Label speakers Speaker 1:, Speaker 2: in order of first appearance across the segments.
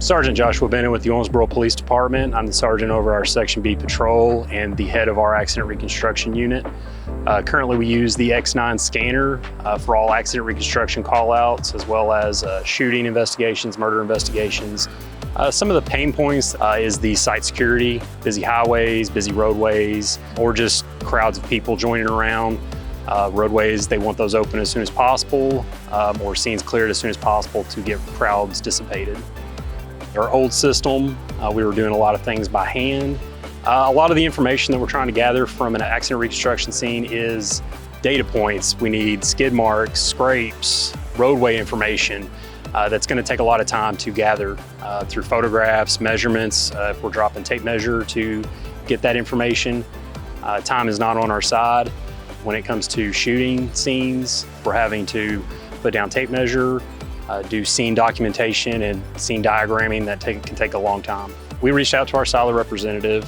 Speaker 1: Sergeant Joshua Bennett with the Owensboro Police Department. I'm the sergeant over our Section B patrol and the head of our accident reconstruction unit. Currently we use the X9 scanner for all accident reconstruction callouts, as well as shooting investigations, murder investigations. Some of the pain points is the site security, busy highways, busy roadways, or just crowds of people joining around. Roadways, they want those open as soon as possible, or scenes cleared as soon as possible to get crowds dissipated. Our old system, we were doing a lot of things by hand. A lot of the information that we're trying to gather from an accident reconstruction scene is data points. We need skid marks, scrapes, roadway information. That's going to take a lot of time to gather through photographs, measurements, if we're dropping tape measure to get that information. Time is not on our side. When it comes to shooting scenes, we're having to put down tape measure, do scene documentation and scene diagramming that can take a long time. We reached out to our Seiler representative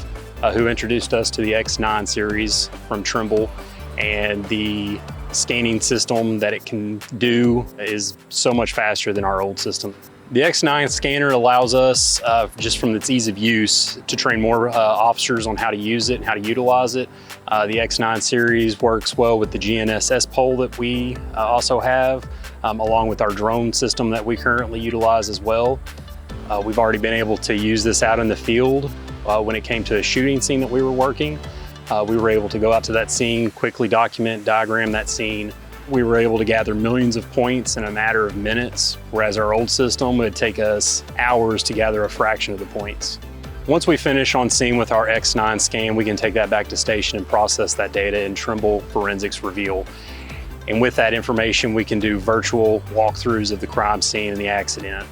Speaker 1: who introduced us to the X9 series from Trimble, and the scanning system that it can do is so much faster than our old system. The X9 scanner allows us, just from its ease of use, to train more officers on how to use it and how to utilize it. The X9 series works well with the GNSS pole that we also have, along with our drone system that we currently utilize as well. We've already been able to use this out in the field. When it came to a shooting scene that we were working, we were able to go out to that scene, quickly document, diagram that scene. We were able to gather millions of points in a matter of minutes, whereas our old system would take us hours to gather a fraction of the points. Once we finish on scene with our X9 scan, we can take that back to station and process that data in Trimble Forensics Reveal. And with that information, we can do virtual walkthroughs of the crime scene and the accident,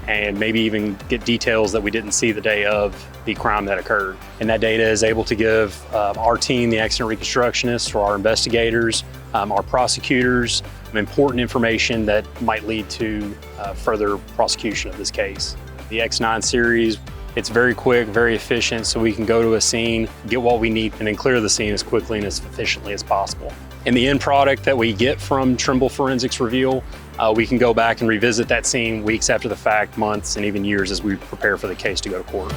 Speaker 1: and maybe even get details that we didn't see the day of the crime that occurred. And that data is able to give our team, the accident reconstructionists, or our investigators, our prosecutors, important information that might lead to further prosecution of this case. The X9 series, it's very quick, very efficient, so we can go to a scene, get what we need, and then clear the scene as quickly and as efficiently as possible. And the end product that we get from Trimble Forensics Reveal, we can go back and revisit that scene weeks after the fact, months, and even years as we prepare for the case to go to court.